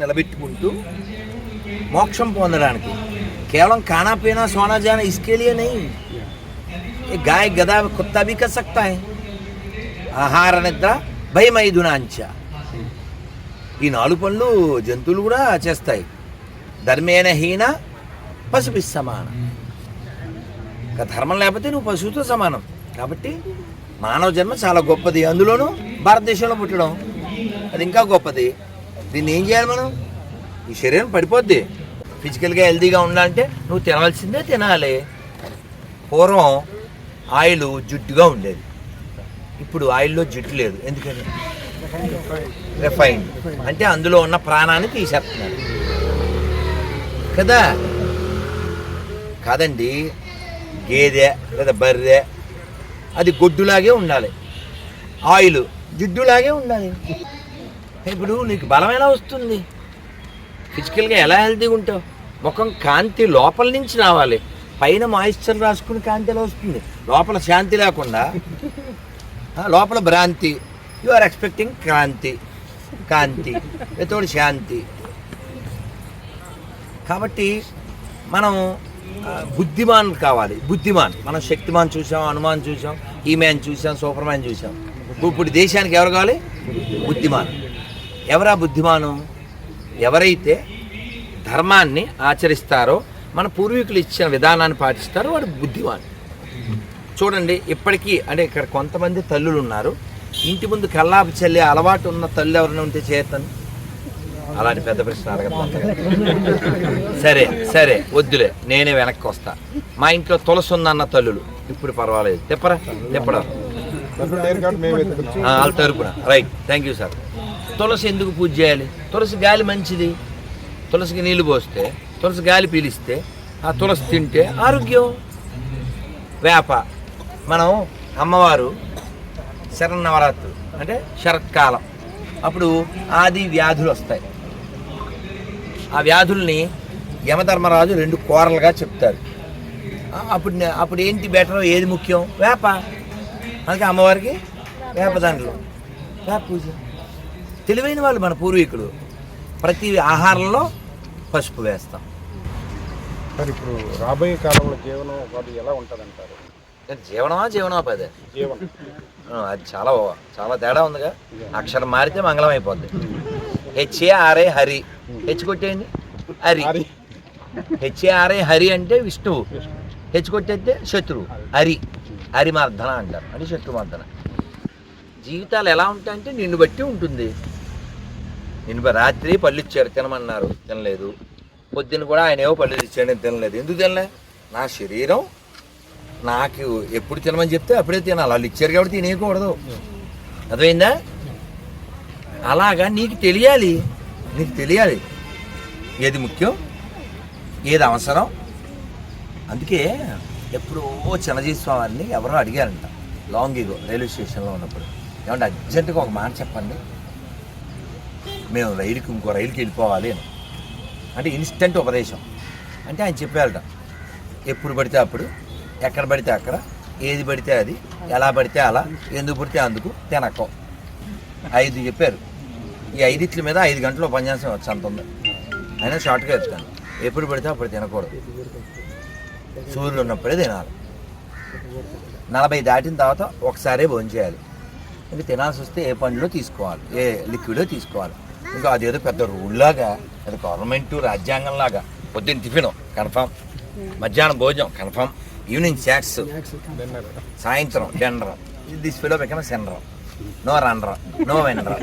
నిలబెట్టుకుంటూ మోక్షం పొందడానికి కేవలం खाना पीना सोना जाना इसके लिए नहीं, ये गाय गधा कुत्ता भी कर सकता है. ఆహార నిద్ర భయమైదునాంచ, ఈ 4 పనులు జంతువులు కూడా చేస్తాయి. ధర్మేణ హీన పశుభి సమానం. ధర్మం లేకపోతే నువ్వు పశువుతో సమానం. కాబట్టి మానవ జన్మ చాలా గొప్పది, అందులోనూ భారతదేశంలో పుట్టడం అది ఇంకా గొప్పది. దీన్ని ఏం చేయాలి మనం? ఈ శరీరం పడిపోద్ది. ఫిజికల్గా హెల్తీగా ఉండాలంటే నువ్వు తినవలసిందే తినాలి. పూర్వం ఆయిల్ జుట్టుగా ఉండేది, ఇప్పుడు ఆయిల్లో జుట్టు లేదు. ఎందుకని? రిఫైన్డ్ అంటే అందులో ఉన్న ప్రాణాన్ని తీసేస్తున్నారు కదా. కాదండి, గేదె లేదా బర్రె అది గొడ్డులాగే ఉండాలి, ఆయిల్ జిడ్డులాగే ఉండాలి. ఇప్పుడు నీకు బలం ఎలా వస్తుంది? ఫిజికల్గా ఎలా హెల్తీగా ఉంటావు? ముఖం కాంతి లోపల నుంచి రావాలి. పైన మాయిశ్చర్ రాసుకుని కాంతి ఎలా వస్తుంది? లోపల శాంతి లేకుండా లోపల భ్రాంతి. యు ఆర్ ఎక్స్పెక్టింగ్ కాంతి వితౌట్ శాంతి. కాబట్టి మనం బుద్ధిమాన్ కావాలి. బుద్ధిమాన్, మనం శక్తిమాన్ చూసాం, హనుమాన్ చూసాం, హీమ్యాన్ చూసాం, సూపర్ మ్యాన్ చూసాం. ఇప్పుడు దేశానికి ఎవరు కావాలి? బుద్ధిమాన్. ఎవరా బుద్ధిమాను? ఎవరైతే ధర్మాన్ని ఆచరిస్తారో, మన పూర్వీకులు ఇచ్చిన విధానాన్ని పాటిస్తారో వాడు బుద్ధిమాన్. చూడండి, ఇప్పటికీ అంటే ఇక్కడ కొంతమంది తల్లులు ఉన్నారు, ఇంటి ముందు కల్లాపు చల్లే అలవాటు ఉన్న తల్లి ఎవరైనా ఉంటే చేస్తాను. అలాంటి పెద్ద ప్రశ్న అడగదు. సరే వద్దులే, నేనే వెనక్కి వస్తా. మా ఇంట్లో తులసి ఉందన్న తల్లులు ఇప్పుడు పర్వాలేదు, చెప్పడం వాళ్ళ తరపున. Right, thank you sir. తులసి ఎందుకు పూజ చేయాలి? తులసి గాలి మంచిది. తులసికి నీళ్లు పోస్తే, తులసి గాలి పీలిస్తే, ఆ తులసి తింటే ఆరోగ్యం. వేప, మనం అమ్మవారు శరన్నవరాత్రులు అంటే శరత్కాలం, అప్పుడు ఆది వ్యాధులు వస్తాయి. ఆ వ్యాధుల్ని యమధర్మరాజు 2 కోరలుగా చెప్తారు. అప్పుడు ఏంటి బెటర్, ఏది ముఖ్యం? వేప. అందుకే అమ్మవారికి వేపదండలు, వేప పూజ. తెలివైన వాళ్ళు మన పూర్వీకులు. ప్రతి ఆహారంలో పసుపు వేస్తాం. సార్, ఇప్పుడు రాబోయే కాలంలో జీవనోపాధి ఎలా ఉంటుందంటారు? జీవనోపాధి అది చాలా తేడా ఉందిగా. అక్షరం మారితే మంగళం అయిపోద్ది. HARI హరి, హెచ్ కొట్టేయండి హరి. HARI హరి అంటే విష్ణువు, హెచ్ కొట్టేస్తే శత్రువు. హరిమర్ధన అంటారు, అంటే శత్రుమర్ధన. జీవితాలు ఎలా ఉంటాయంటే నిన్ను బట్టి ఉంటుంది. రాత్రి పళ్ళు ఇచ్చారు తినమన్నారు, తినలేదు. పొద్దున్న కూడా ఆయన ఏవో పళ్ళు ఇచ్చాడు, నేను తినలేదు. ఎందుకు తినలే? నా శరీరం నాకు ఎప్పుడు తినమని చెప్తే అప్పుడే తినాలి. వాళ్ళు ఇచ్చారు కాబట్టి తినేయకూడదు. అర్థమైందా? అలాగా నీకు తెలియాలి ఏది ముఖ్యం, ఏది అవసరం. అందుకే ఎప్పుడో చిన్నజీవి స్వామిని ఎవరో అడిగారంట, లాంగ్ ఈగో రైల్వే స్టేషన్లో ఉన్నప్పుడు, ఏమంటే అర్జెంటుగా ఒక మాట చెప్పండి, మేము ఇంకో రైలుకి వెళ్ళిపోవాలి అని. అంటే ఇన్స్టెంట్ ఉపదేశం. అంటే ఆయన చెప్పారట, ఎప్పుడు పడితే అప్పుడు, ఎక్కడ పడితే అక్కడ, ఏది పడితే అది, ఎలా పడితే అలా, ఎందుకు పడితే అందుకు తినకం. 5 చెప్పారు. ఈ 5 మీద 5 గంటలు ఉపన్యాసం వచ్చి అంత ఉంది. అయినా షార్ట్గా చెప్తాను. ఎప్పుడు పడితే అప్పుడు తినకూడదు, సూర్యుడు ఉన్నప్పుడే తినాలి. 40 దాటిన తర్వాత ఒకసారే భోజనం చేయాలి. ఇంకా తినాల్సి వస్తే ఏ పండ్లో తీసుకోవాలి, ఏ లిక్విడో తీసుకోవాలి. ఇంకా అదేదో పెద్ద రూల్లాగా, అది గవర్నమెంట్ రాజ్యాంగంలాగా. పొద్దున్న టిఫిన్ కన్ఫామ్, మధ్యాహ్నం భోజనం కన్ఫామ్, ఈవినింగ్ స్నాక్స్, సాయంత్రం dinner. This fellow become sender, no runner, no vendor.